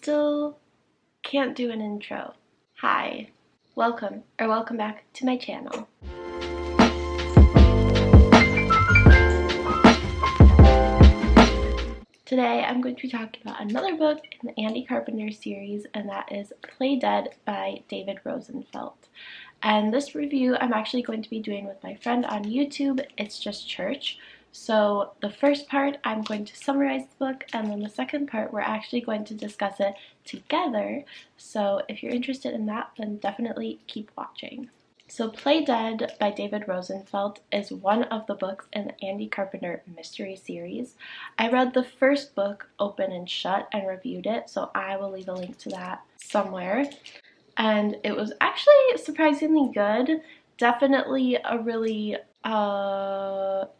still can't do an intro. Hi, welcome back to my channel. Today I'm going to be talking about another book in the Andy Carpenter series, and that is Play Dead by David Rosenfelt. And this review I'm actually going to be doing with my friend on YouTube, ItsJustChurch. So the first part I'm going to summarize the book, and then the second part we're actually going to discuss it together. So if you're interested in that, then definitely keep watching. So Play Dead by David Rosenfelt is one of the books in the Andy Carpenter mystery series. I read the first book, Open and Shut, and reviewed it, so I will leave a link to that somewhere. And it was actually surprisingly good. Definitely a really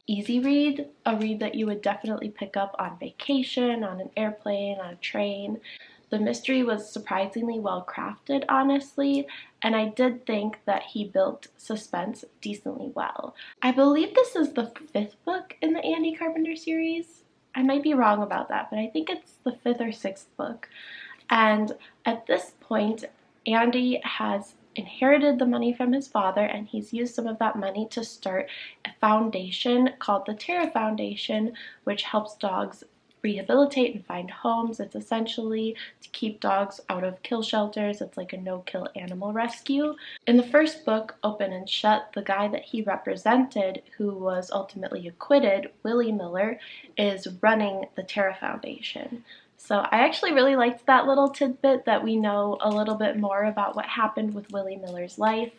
easy read, a read that you would definitely pick up on vacation, on an airplane, on a train. The mystery was surprisingly well crafted, honestly, and I did think that he built suspense decently well. I believe this is the 5th book in the Andy Carpenter series. I might be wrong about that, but I think it's the 5th or 6th book. And at this point, Andy has inherited the money from his father, and he's used some of that money to start a foundation called the Terra Foundation, which helps dogs rehabilitate and find homes. It's essentially to keep dogs out of kill shelters. It's like a no-kill animal rescue. In the first book, Open and Shut, the guy that he represented, who was ultimately acquitted, Willie Miller, is running the Terra Foundation. So I actually really liked that little tidbit that we know a little bit more about what happened with Willie Miller's life.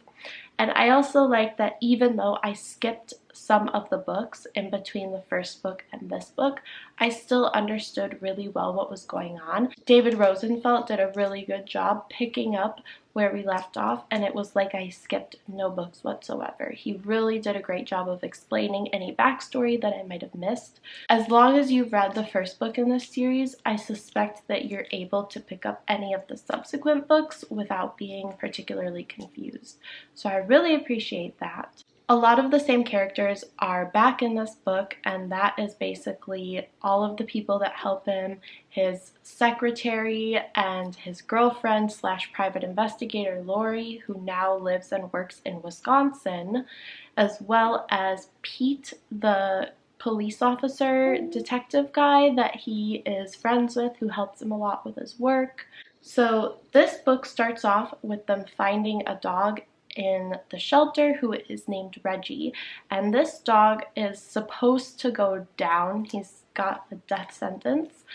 And I also like that even though I skipped some of the books in between the first book and this book, I still understood really well what was going on. David Rosenfelt did a really good job picking up where we left off, and it was like I skipped no books whatsoever. He really did a great job of explaining any backstory that I might have missed. As long as you've read the first book in this series, I suspect that you're able to pick up any of the subsequent books without being particularly confused. So I really appreciate that. A lot of the same characters are back in this book, and that is basically all of the people that help him, his secretary and his girlfriend / private investigator Lori, who now lives and works in Wisconsin, as well as Pete, the police officer detective guy that he is friends with, who helps him a lot with his work. So this book starts off with them finding a dog in the shelter who is named Reggie, and this dog is supposed to go down. He's got a death sentence,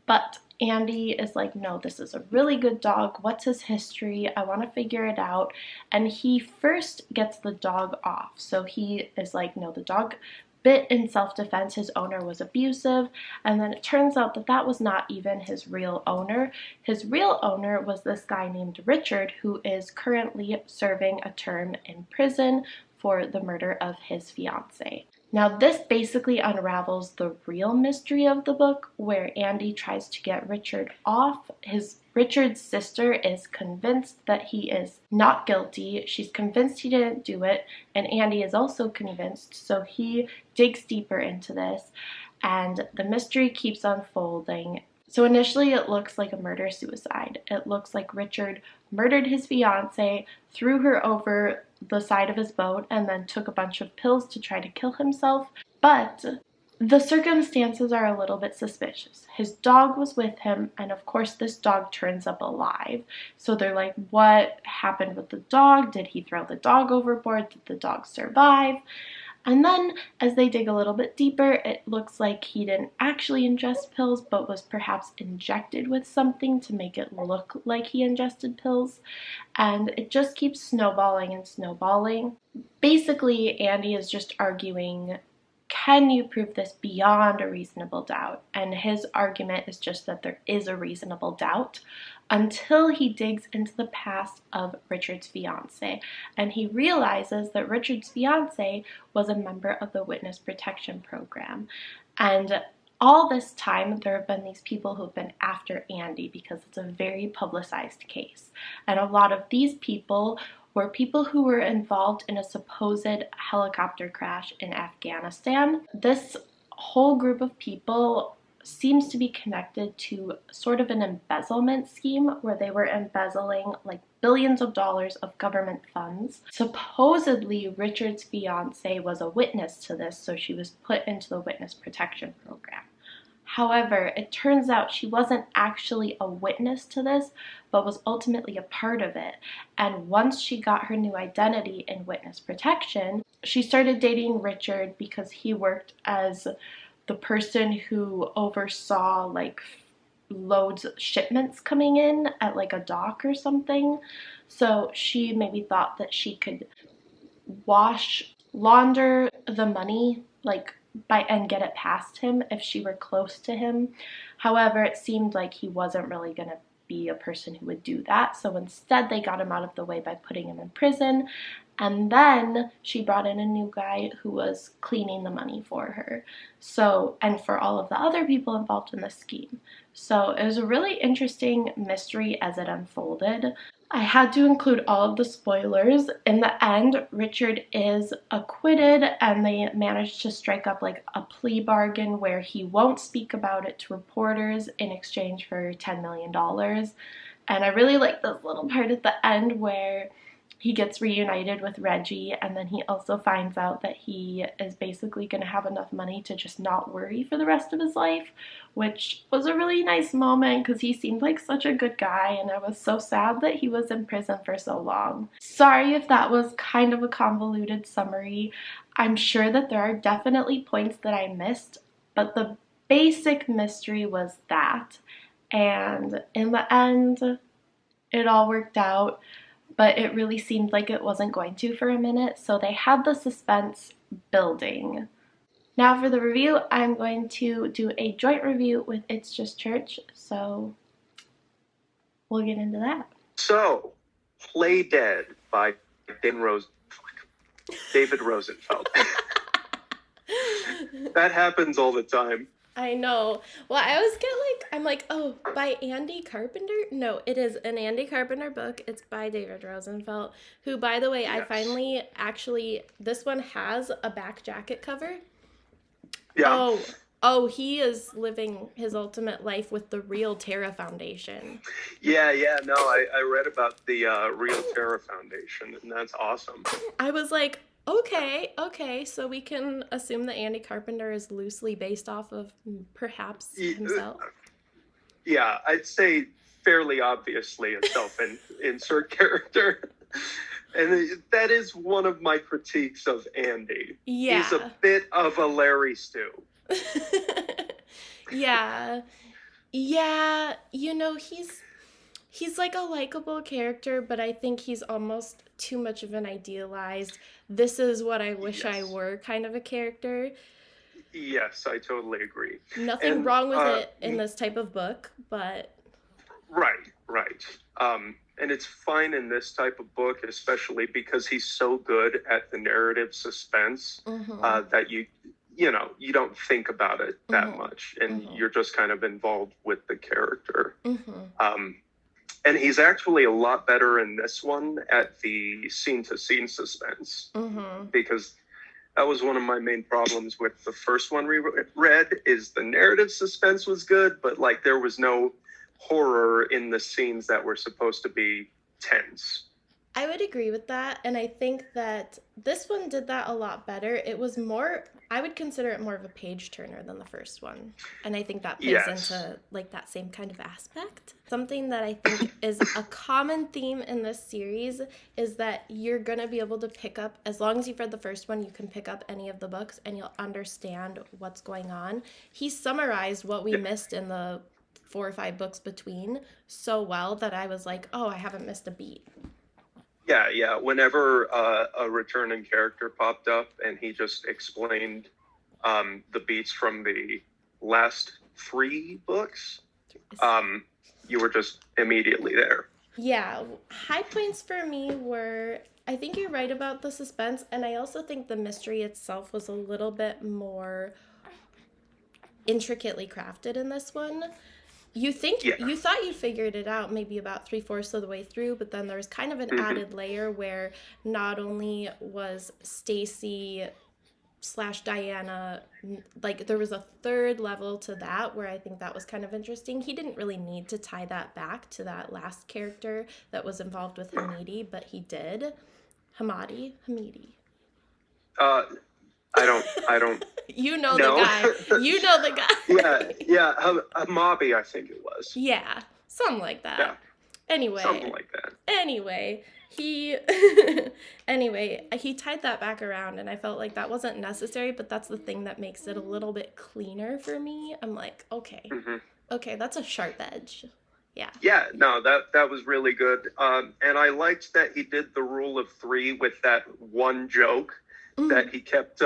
but Andy is like, no, this is a really good dog. What's his history? I want to figure it out. And he first gets the dog off. So he is like, no, the dog bit in self-defense. His owner was abusive, and then it turns out that that was not even his real owner. His real owner was this guy named Richard, who is currently serving a term in prison for the murder of his fiancée. Now this basically unravels the real mystery of the book, where Andy tries to get Richard off. Richard's sister is convinced that he is not guilty. She's convinced he didn't do it, and Andy is also convinced, so he digs deeper into this, and the mystery keeps unfolding. So initially it looks like a murder-suicide. It looks like Richard murdered his fiancée, threw her over the side of his boat, and then took a bunch of pills to try to kill himself. But the circumstances are a little bit suspicious. His dog was with him, and of course this dog turns up alive. So they're like, what happened with the dog? Did he throw the dog overboard? Did the dog survive? And then, as they dig a little bit deeper, it looks like he didn't actually ingest pills, but was perhaps injected with something to make it look like he ingested pills. And it just keeps snowballing and snowballing. Basically, Andy is just arguing, can you prove this beyond a reasonable doubt? And his argument is just that there is a reasonable doubt, until he digs into the past of Richard's fiancée, and he realizes that Richard's fiancée was a member of the Witness Protection Program. And all this time, there have been these people who've been after Andy because it's a very publicized case. And a lot of these people were people who were involved in a supposed helicopter crash in Afghanistan. This whole group of people seems to be connected to sort of an embezzlement scheme where they were embezzling like billions of dollars of government funds. Supposedly, Richard's fiance was a witness to this, so she was put into the witness protection program. However, it turns out she wasn't actually a witness to this, but was ultimately a part of it. And once she got her new identity in witness protection, she started dating Richard because he worked as the person who oversaw like loads of shipments coming in at like a dock or something. So she maybe thought that she could launder the money like and get it past him if she were close to him. However, it seemed like he wasn't really going to be a person who would do that. So instead, they got him out of the way by putting him in prison. And then she brought in a new guy who was cleaning the money for her. So, and for all of the other people involved in the scheme. So it was a really interesting mystery as it unfolded. I had to include all of the spoilers. In the end, Richard is acquitted and they managed to strike up like a plea bargain where he won't speak about it to reporters in exchange for $10 million. And I really like this little part at the end where he gets reunited with Reggie, and then he also finds out that he is basically going to have enough money to just not worry for the rest of his life, which was a really nice moment because he seemed like such a good guy, and I was so sad that he was in prison for so long. Sorry if that was kind of a convoluted summary. I'm sure that there are definitely points that I missed, but the basic mystery was that. And in the end, it all worked out. But it really seemed like it wasn't going to for a minute, so they had the suspense building. Now for the review, I'm going to do a joint review with It's Just Church, so we'll get into that. So, Play Dead by David Rosenfelt. That happens all the time. I know. Well, I always get I'm like, oh, by Andy Carpenter? No, it is an Andy Carpenter book. It's by David Rosenfelt, who, by the way, yes. I finally this one has a back jacket cover. Yeah. Oh, he is living his ultimate life with the Real Terra Foundation. Yeah. No, I read about the Real Terra Foundation, and that's awesome. I was like, Okay, so we can assume that Andy Carpenter is loosely based off of perhaps himself? Yeah, I'd say fairly obviously a self-insert character. And that is one of my critiques of Andy. Yeah. He's a bit of a Larry Stew. Yeah, he's like a likable character, but I think he's almost too much of an idealized, this is what I wish I were kind of a character. Yes, I totally agree. Nothing wrong with it in this type of book, but... Right. And it's fine in this type of book, especially because he's so good at the narrative suspense that you don't think about it that much, and you're just kind of involved with the character. And he's actually a lot better in this one at the scene-to-scene suspense, because that was one of my main problems with the first one we read, is the narrative suspense was good, but like there was no horror in the scenes that were supposed to be tense. I would agree with that, and I think that this one did that a lot better. It was more, I would consider it more of a page turner than the first one, and I think that plays into like that same kind of aspect. Something that I think is a common theme in this series is that you're going to be able to pick up, as long as you've read the first one, you can pick up any of the books and you'll understand what's going on. He summarized what we missed in the 4 or 5 books between so well that I was like, oh, I haven't missed a beat. Yeah. Whenever a returning character popped up and he just explained the beats from the last 3 books, you were just immediately there. Yeah. High points for me were, I think you're right about the suspense, and I also think the mystery itself was a little bit more intricately crafted in this one. You thought you figured it out maybe about 3/4 of the way through, but then there was kind of an added layer where not only was Stacy slash Diana, like there was a third level to that where I think that was kind of interesting. He didn't really need to tie that back to that last character that was involved with Hamidi, but he did. Hamidi. I don't You know know. the guy. You know the guy. yeah. Hamabi, I think it was. Yeah, something like that. Yeah. Anyway. Something like that. Anyway, he tied that back around, and I felt like that wasn't necessary, but that's the thing that makes it a little bit cleaner for me. I'm like, okay, that's a sharp edge. Yeah. Yeah, no, that was really good. And I liked that he did the rule of 3 with that one joke that he kept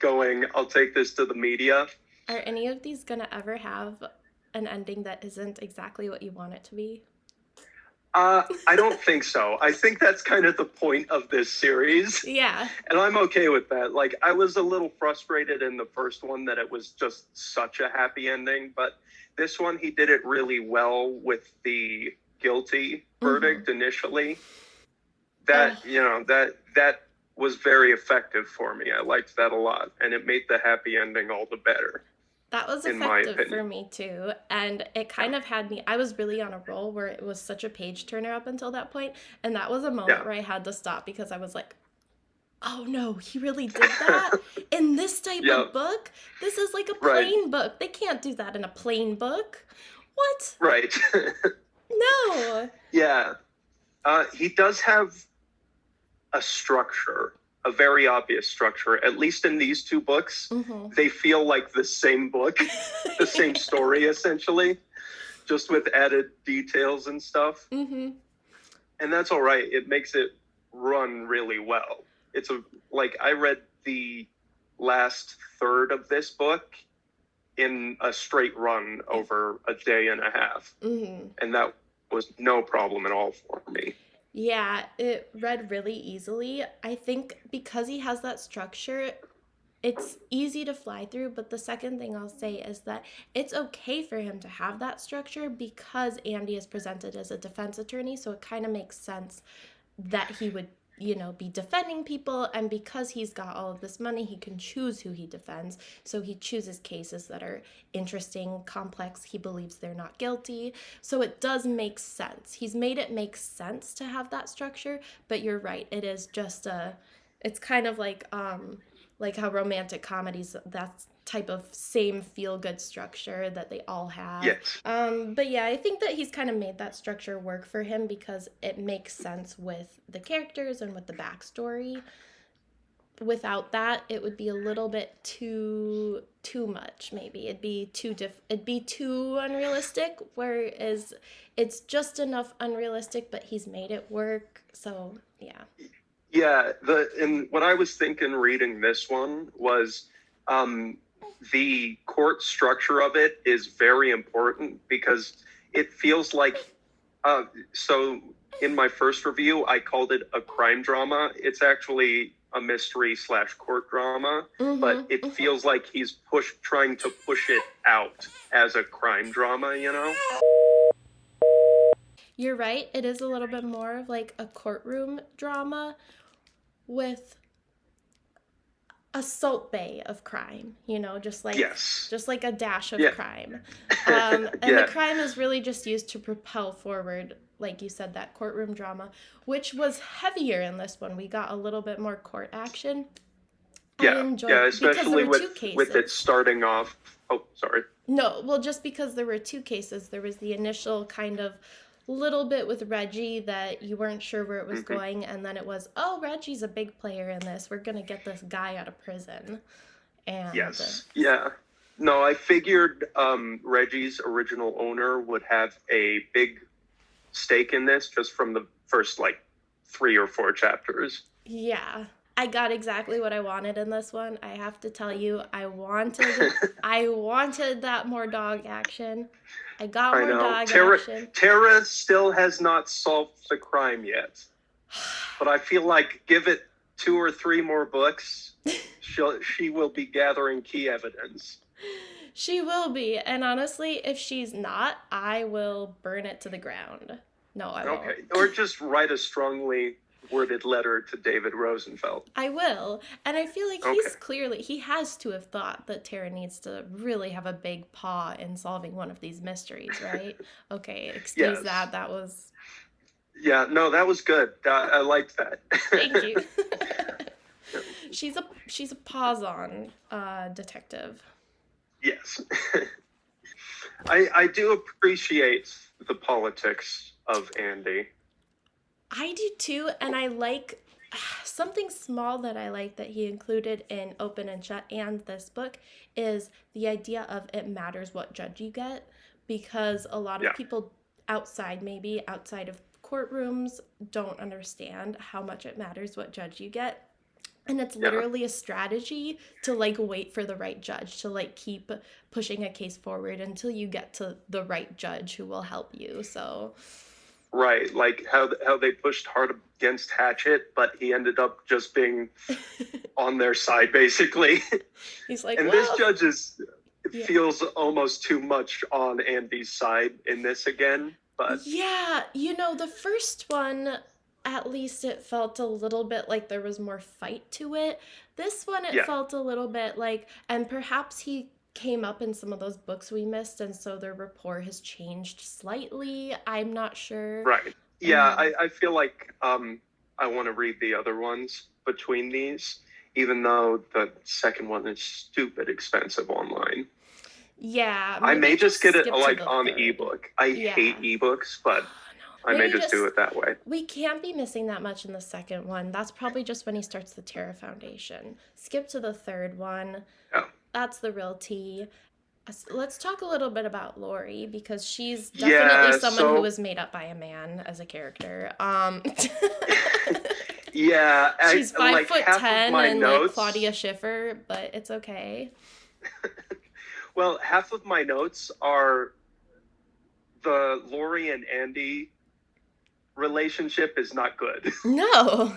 going, I'll take this to the media. Are any of these gonna ever have an ending that isn't exactly what you want it to be? I don't think so. I think that's kind of the point of this series. Yeah. And I'm okay with that. Like, I was a little frustrated in the first one that it was just such a happy ending, but this one, he did it really well with the guilty verdict initially. That, that was very effective for me. I liked that a lot, and it made the happy ending all the better. That was effective for me too, and it kind of had me, I was really on a roll where it was such a page turner up until that point, and that was a moment where I had to stop because I was like, oh no, he really did that? In this type of book? This is like a plain book. They can't do that in a plain book. What? Right. No. Yeah. He does have a structure, a very obvious structure, at least in these 2 books. They feel like the same book, the same story, essentially, just with added details and stuff. And that's all right. It makes it run really well. I read the last third of this book in a straight run over a day and a half. And that was no problem at all for me. Yeah, it read really easily. I think because he has that structure, it's easy to fly through, but the second thing I'll say is that it's okay for him to have that structure because Andy is presented as a defense attorney, so it kind of makes sense that he would, be defending people, and because he's got all of this money, he can choose who he defends, so he chooses cases that are interesting, complex, he believes they're not guilty, so it does make sense. He's made it make sense to have that structure, but you're right, it is just it's kind of like how romantic comedies, that type of same feel-good structure that they all have. Yes. But yeah, I think that he's kind of made that structure work for him because it makes sense with the characters and with the backstory. Without that, it would be a little bit too much, maybe. It'd be too unrealistic, whereas it's just enough unrealistic, but he's made it work, so yeah. Yeah, and what I was thinking reading this one was the court structure of it is very important because it feels like, so in my first review, I called it a crime drama. It's actually a mystery / court drama, but it feels like he's trying to push it out as a crime drama, You're right. It is a little bit more of like a courtroom drama with a salt bay of crime, just like a dash of crime. And the crime is really just used to propel forward, like you said, that courtroom drama, which was heavier in this one. We got a little bit more court action. I enjoyed especially with it starting off. Oh, sorry. No, well, just because there were 2 cases. There was the initial kind of little bit with Reggie that you weren't sure where it was going, and then it was, oh, Reggie's a big player in this. We're going to get this guy out of prison. And yes. Yeah. No, I figured Reggie's original owner would have a big stake in this just from the first, 3 or 4 chapters. Yeah. I got exactly what I wanted in this one. I have to tell you, I wanted that more dog action. I got more dog action. Tara still has not solved the crime yet. But I feel like give it 2 or 3 more books, she will be gathering key evidence. She will be. And honestly, if she's not, I will burn it to the ground. No, I won't. Okay. Or just write a strongly worded letter to David Rosenfelt. I will. And I feel like he has to have thought that Tara needs to really have a big paw in solving one of these mysteries, right? Okay, excuse that. That was... Yeah, no, that was good. I liked that. Thank you. She's a paws-on detective. Yes. I do appreciate the politics of Andy. I do too, and I like something small that I like that he included in Open and Shut and this book is the idea of it matters what judge you get, because a lot of people outside of courtrooms don't understand how much it matters what judge you get. And it's literally a strategy to like wait for the right judge, to like keep pushing a case forward until you get to the right judge who will help you. So right, like how they pushed hard against Hatchet, but he ended up just being on their side basically. He's like, and this judge feels almost too much on Andy's side in this again. But yeah, the first one, at least it felt a little bit like there was more fight to it. This one, it felt a little bit like, and perhaps he came up in some of those books we missed, and so their rapport has changed slightly. I'm not sure. Right. Yeah, I feel like I want to read the other ones between these, even though the second one is stupid expensive online. Yeah. I may just get it like on ebook. I hate ebooks, but I may just do it that way. We can't be missing that much in the second one. That's probably just when he starts the Terra Foundation. Skip to the third one. Yeah. That's the real tea. Let's talk a little bit about Lori, because she's definitely someone who was made up by a man as a character. Yeah. She's 5'10" and like Claudia Schiffer, but it's okay. Well, half of my notes are the Lori and Andy relationship is not good. No.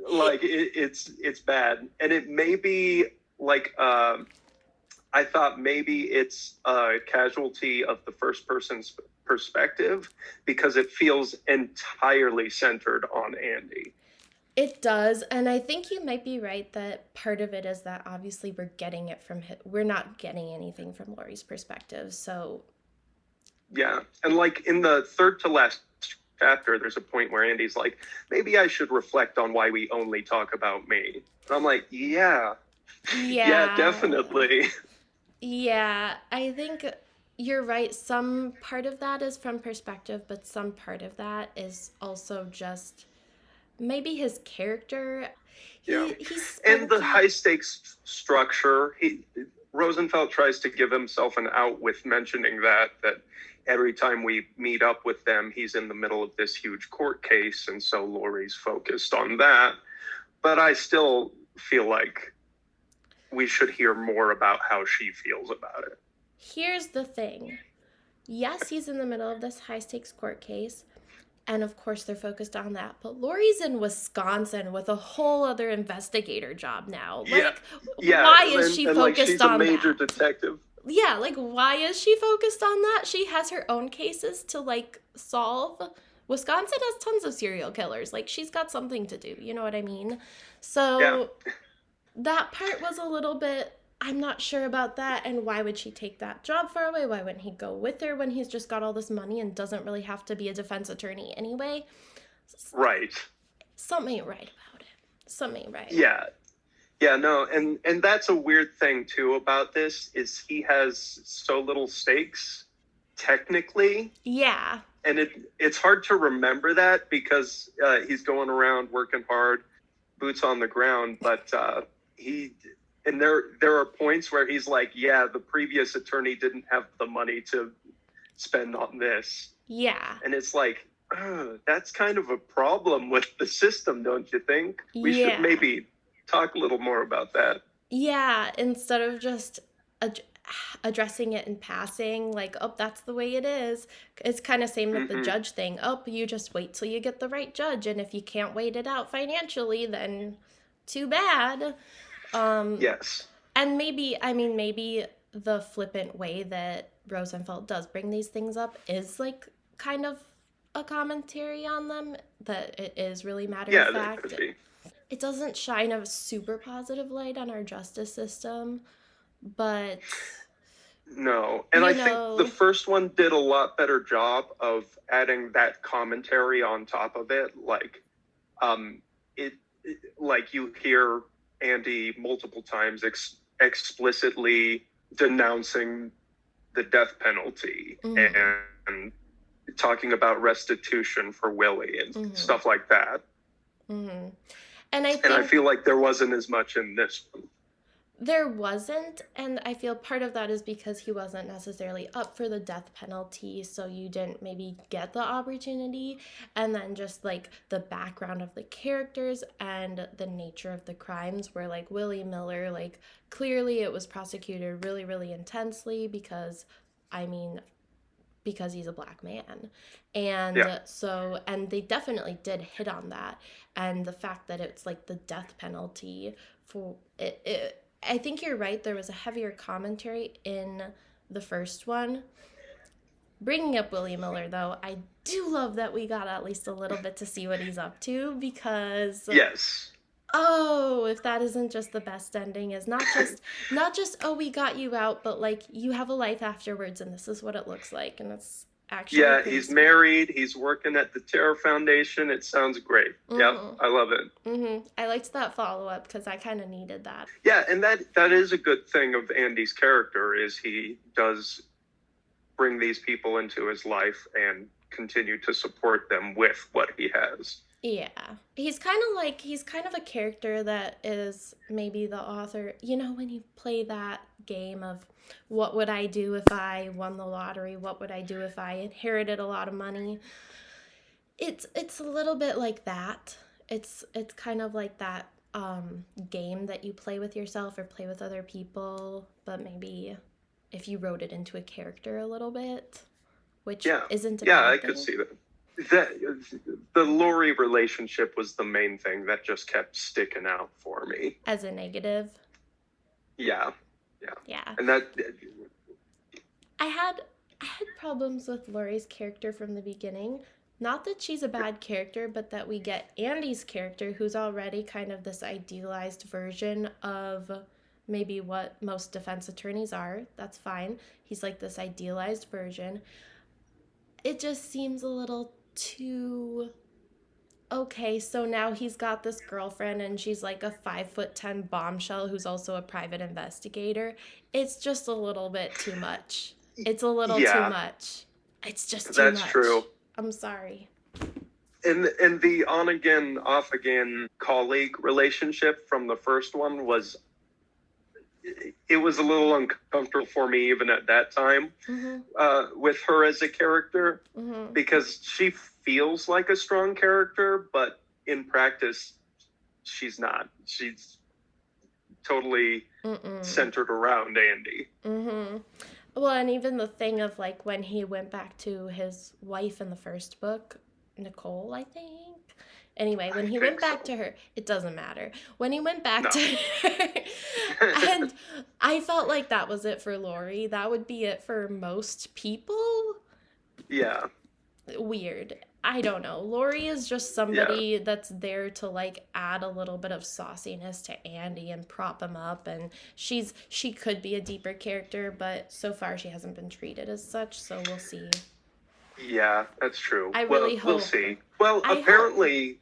Like it's bad. And it may be like I thought maybe it's a casualty of the first person's perspective, because it feels entirely centered on Andy. It does, and I think you might be right that part of it is that obviously we're not getting anything from Lori's perspective, so... Yeah, and like in the third to last chapter, there's a point where Andy's like, maybe I should reflect on why we only talk about me. And I'm like, yeah, definitely. Yeah, I think you're right. Some part of that is from perspective, but some part of that is also just... maybe his character. And the high stakes structure. Rosenfelt tries to give himself an out with mentioning that every time we meet up with them, he's in the middle of this huge court case, and so Lori's focused on that. But I still feel like we should hear more about how she feels about it. Here's the thing. Yes, he's in the middle of this high stakes court case. And of course, they're focused on that. But Lori's in Wisconsin with a whole other investigator job now. Like, why is she focused on that? She's a major detective. Yeah, like, why is she focused on that? She has her own cases to, like, solve. Wisconsin has tons of serial killers. Like, she's got something to do. You know what I mean? So that part was a little bit... I'm not sure about that, and why would she take that job far away? Why wouldn't he go with her when he's just got all this money and doesn't really have to be a defense attorney anyway? Right. Something ain't right about it. Something ain't right. Yeah. Yeah, no, and that's a weird thing, too, about this, is he has so little stakes, technically. Yeah. And it's hard to remember that, because he's going around working hard, boots on the ground, but And there are points where he's like, yeah, the previous attorney didn't have the money to spend on this. Yeah. And it's like, that's kind of a problem with the system, don't you think? We should maybe talk a little more about that. Yeah, instead of just addressing it in passing, like, oh, that's the way it is. It's kind of same with the judge thing. Oh, you just wait till you get the right judge. And if you can't wait it out financially, then too bad. Yes. And maybe the flippant way that Rosenfelt does bring these things up is like kind of a commentary on them, that it is really matter Yeah, of that fact. could be. It doesn't shine a super positive light on our justice system, but No, and I you think the know, first one did a lot better job of adding that commentary on top of it. Like, like you hear Andy multiple times explicitly denouncing the death penalty and talking about restitution for Willie and stuff like that. And I And I feel like there wasn't as much in this one. There wasn't, and I feel part of that is because he wasn't necessarily up for the death penalty, so you didn't maybe get the opportunity, and then just like the background of the characters and the nature of the crimes were like Willie Miller, like clearly it was prosecuted really, really intensely because he's a black man. And so, and they definitely did hit on that. And the fact that it's like the death penalty for it I think you're right. There was a heavier commentary in the first one. Bringing up Willie Miller, though, I do love that we got at least a little bit to see what he's up to, because yes, oh, if that isn't just the best ending, is not just oh, we got you out, but like you have a life afterwards, and this is what it looks like, and it's actually he's married, he's working at the Terror Foundation. It sounds great. Yep, I love it. I liked that follow-up because I kind of needed that. Yeah, and that is a good thing of Andy's character, is he does bring these people into his life and continue to support them with what he has. Yeah. He's kind of a character that is maybe the author, when you play that game of what would I do if I won the lottery? What would I do if I inherited a lot of money? It's a little bit like that. It's kind of like that game that you play with yourself or play with other people, but maybe if you wrote it into a character a little bit, which isn't a bad I thing. could see that. The Lori relationship was the main thing that just kept sticking out for me. As a negative? Yeah. And that... I had problems with Lori's character from the beginning. Not that she's a bad character, but that we get Andy's character, who's already kind of this idealized version of maybe what most defense attorneys are. That's fine. He's like this idealized version. It just seems a little too... Okay, so now he's got this girlfriend and she's like a 5'10" bombshell who's also a private investigator. It's just a little bit too much. It's a little too much. It's just too much. That's true. I'm sorry. And the on-again, off-again colleague relationship from the first one was... It was a little uncomfortable for me even at that time with her as a character, because she feels like a strong character, but in practice, she's not. She's totally centered around Andy. Well, and even the thing of like when he went back to his wife in the first book, Nicole, I think. Anyway, when he went back to her, it doesn't matter. When he went back to her, and I felt like that was it for Lori. That would be it for most people. Yeah. Weird. I don't know. Lori is just somebody that's there to like add a little bit of sauciness to Andy and prop him up, and she could be a deeper character, but so far she hasn't been treated as such, so we'll see. Yeah, that's true. I really hope. We'll see. Well, apparently,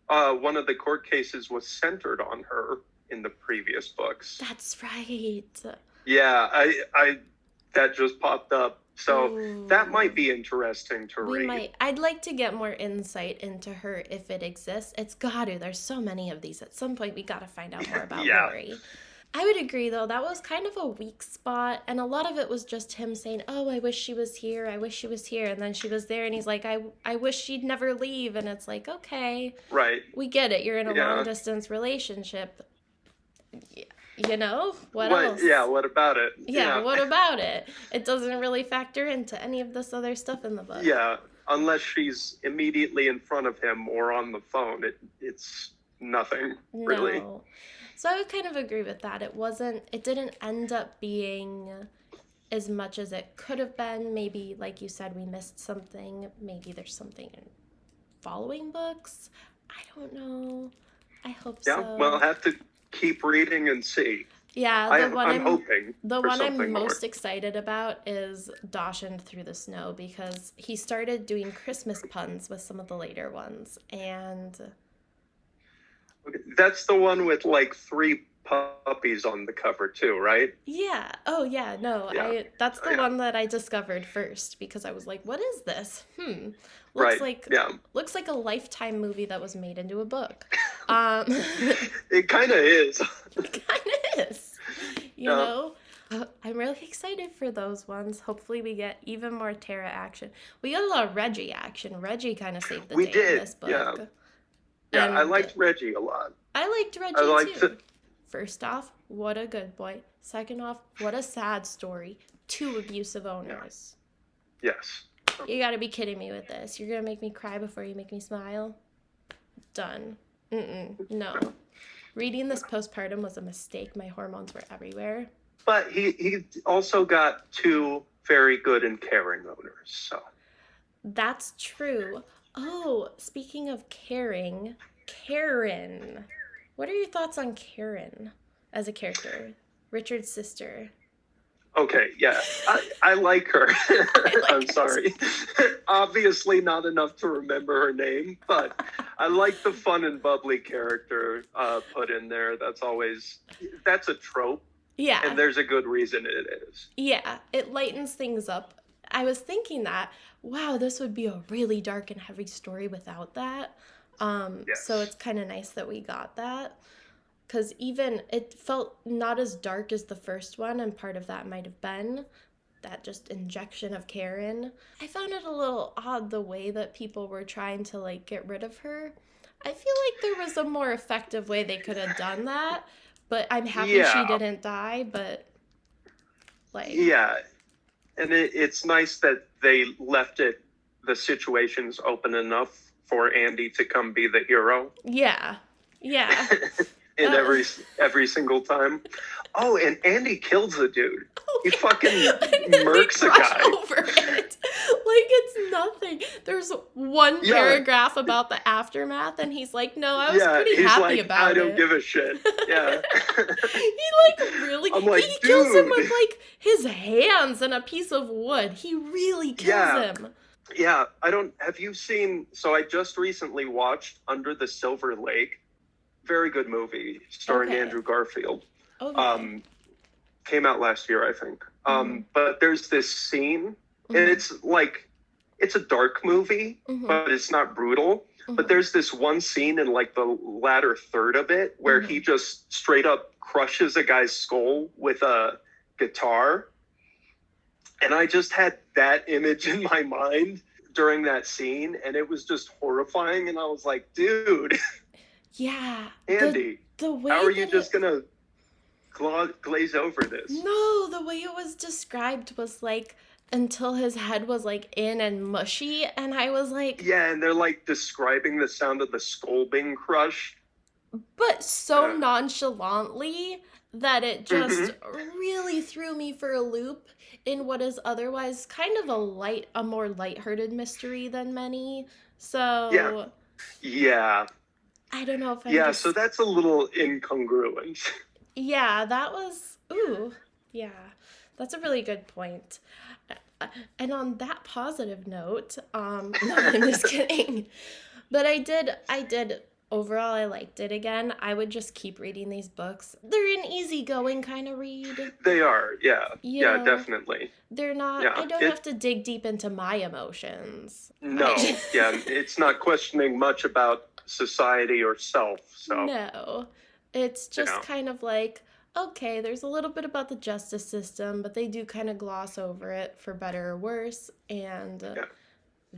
one of the court cases was centered on her in the previous books. That's right. Yeah, I that just popped up. So that might be interesting to read. I'd like to get more insight into her if it exists. It's gotta. There's so many of these. At some point, we gotta find out more about Lori. I would agree, though. That was kind of a weak spot, and a lot of it was just him saying, oh, I wish she was here, I wish she was here, and then she was there, and he's like, I wish she'd never leave, and it's like, okay. Right. We get it. You're in a long-distance relationship. What else? Yeah, what about it? Yeah, what about it? It doesn't really factor into any of this other stuff in the book. Yeah, unless she's immediately in front of him or on the phone, it's nothing, really. No. So I would kind of agree with that. It didn't end up being as much as it could have been. Maybe, like you said, we missed something. Maybe there's something in following books. I don't know. I hope so. Yeah, we'll have to keep reading and see. Yeah, I'm hoping the for one I'm something most more. excited about is Dachshund Through the Snow, because he started doing Christmas puns with some of the later ones, and Okay, that's the one with like 3 puppies on the cover too, right? yeah. Oh yeah, no. Yeah. That's the Yeah. one that I discovered first, because I was like, what is this? Right. Yeah. Looks like a Lifetime movie that was made into a book. It kind of is. It kind of is. You Yeah. know? I'm really excited for those ones. Hopefully we get even more Tara action. We got a lot of Reggie action. Reggie kind of saved the day in this book. Yeah. Yeah, And I liked Reggie a lot. I liked Reggie too. it. First off, what a good boy. Second off, what a sad story. 2 abusive owners. Yes. You gotta be kidding me with this. You're gonna make me cry before you make me smile? Done. No. Reading this postpartum was a mistake. My hormones were everywhere. But he also got 2 very good and caring owners, so. That's true. Oh, speaking of caring, Karen. What are your thoughts on Karen as a character? Richard's sister. Okay, yeah. I like her. I'm sorry. Obviously not enough to remember her name, but I like the fun and bubbly character put in there. That's a trope. Yeah. And there's a good reason it is. Yeah, it lightens things up. I was thinking that, wow, this would be a really dark and heavy story without that. Yes. So it's kind of nice that we got that. Because even it felt not as dark as the first one, and part of that might have been that just injection of Karen. I found it a little odd the way that people were trying to like get rid of her. I feel like there was a more effective way they could have done that, but I'm happy she didn't die, but like... Yeah, and it's nice that they left the situations open enough for Andy to come be the hero. Yeah. In every single time. Oh, and Andy kills the dude. Oh, he fucking murks a guy. Over it. Like it's nothing. There's one paragraph about the aftermath, and he's like, "No, I was pretty happy about it. I don't give a shit." Yeah. I'm like, he kills him with like his hands and a piece of wood. He really kills him. Yeah, have you seen, so I just recently watched Under the Silver Lake. Very good movie starring Andrew Garfield. Okay. Came out last year, I think. But there's this scene, and it's a dark movie, but it's not brutal. But there's this one scene in like the latter third of it where he just straight up crushes a guy's skull with a guitar. And I just had that image in my mind during that scene, and it was just horrifying. And I was like, dude. Yeah. Andy, the way how are you just going to glaze over this? No, the way it was described was like until his head was like in and mushy, and I was like... Yeah, and they're like describing the sound of the skull being crushed. But so nonchalantly that it just really threw me for a loop in what is otherwise kind of a more lighthearted mystery than many. So... Yeah. I don't know if I... Yeah, so that's a little incongruent. Yeah, that was... Ooh, yeah. That's a really good point. And on that positive note, no, I'm just kidding. But I did, overall, I liked it again. I would just keep reading these books. They're an easygoing kind of read. They are, yeah. You know, definitely. They're not, I don't have to dig deep into my emotions. No, it's not questioning much about society or self, so. No, it's just kind of like, okay, there's a little bit about the justice system, but they do kind of gloss over it for better or worse, and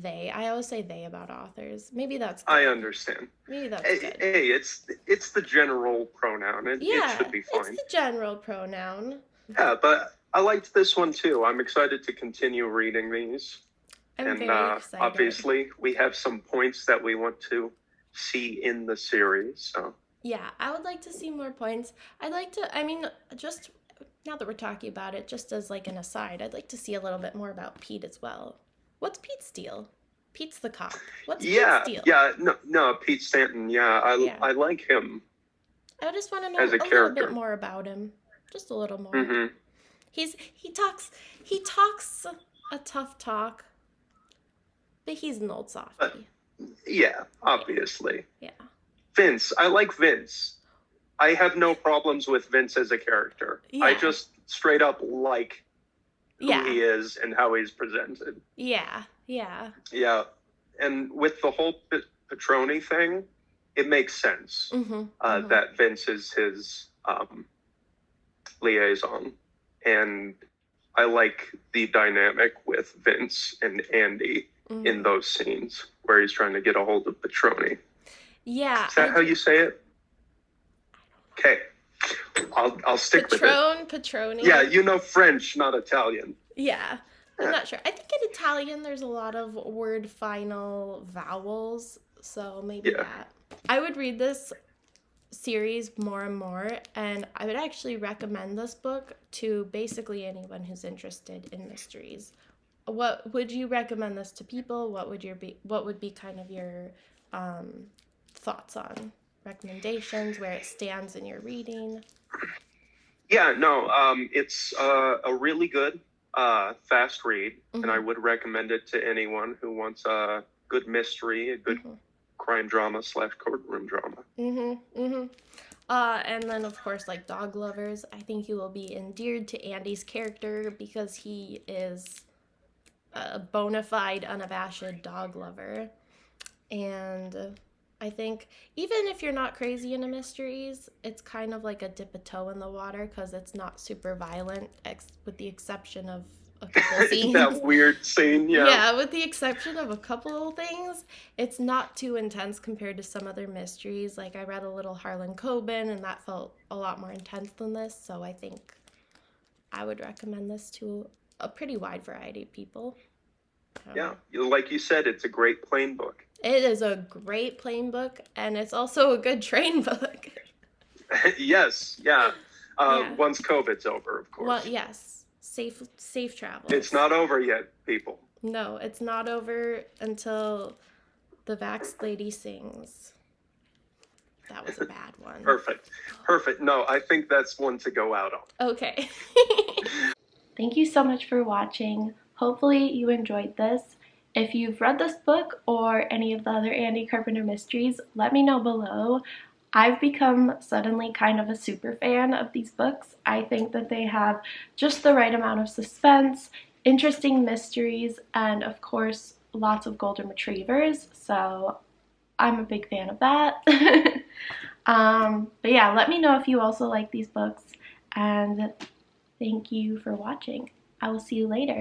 I always say they about authors. Maybe that's good. I understand. Maybe that's good. Hey, it's the general pronoun. It should be fine. It's the general pronoun. Yeah, but I liked this one too. I'm excited to continue reading these. I'm very excited. Obviously, we have some points that we want to see in the series, so. Yeah, I would like to see more points. I'd like to, just now that we're talking about it, just as like an aside, I'd like to see a little bit more about Pete as well. What's Pete's deal? Pete's the cop. What's Pete's deal? Yeah, no, Pete Stanton. Yeah, I like him. I just want to know a little bit more about him, just a little more. Mm-hmm. He talks a tough talk, but he's an old softie. Yeah, obviously. Yeah. Vince, I like Vince. I have no problems with Vince as a character. Yeah. I just straight up like who he is and how he's presented. Yeah. And with the whole Petroni thing, it makes sense that Vince is his liaison. And I like the dynamic with Vince and Andy in those scenes where he's trying to get a hold of Petroni. Yeah. Is that how you say it? Okay. I'll stick with it. Petroni. Yeah, you know French, not Italian. Yeah. I'm not sure. I think in Italian there's a lot of word final vowels, so maybe that. I would read this series more and more, and I would actually recommend this book to basically anyone who's interested in mysteries. What would you recommend this to people? What would be kind of your thoughts on recommendations, where it stands in your reading? Yeah, no, it's a really good fast read, and I would recommend it to anyone who wants a good mystery, a good crime drama / courtroom drama. And then, of course, like dog lovers, I think you will be endeared to Andy's character because he is a bona fide, unabashed dog lover. And I think even if you're not crazy into mysteries, it's kind of like a dip a toe in the water because it's not super violent, with the exception of a couple scenes. That weird scene, yeah. Yeah, with the exception of a couple of things, it's not too intense compared to some other mysteries. Like, I read a little Harlan Coben, and that felt a lot more intense than this, so I think I would recommend this to a pretty wide variety of people. Yeah, like you said, it's a great plain book. It is a great plain book, and it's also a good train book. Yes, yeah. Once COVID's over, of course. Well, yes. Safe travel. It's not over yet, people. No, it's not over until the Vax lady sings. That was a bad one. Perfect. No, I think that's one to go out on. Okay. Thank you so much for watching. Hopefully you enjoyed this. If you've read this book or any of the other Andy Carpenter mysteries, let me know below. I've become suddenly kind of a super fan of these books. I think that they have just the right amount of suspense, interesting mysteries, and of course, lots of golden retrievers. So I'm a big fan of that. But yeah, let me know if you also like these books, and thank you for watching. I will see you later.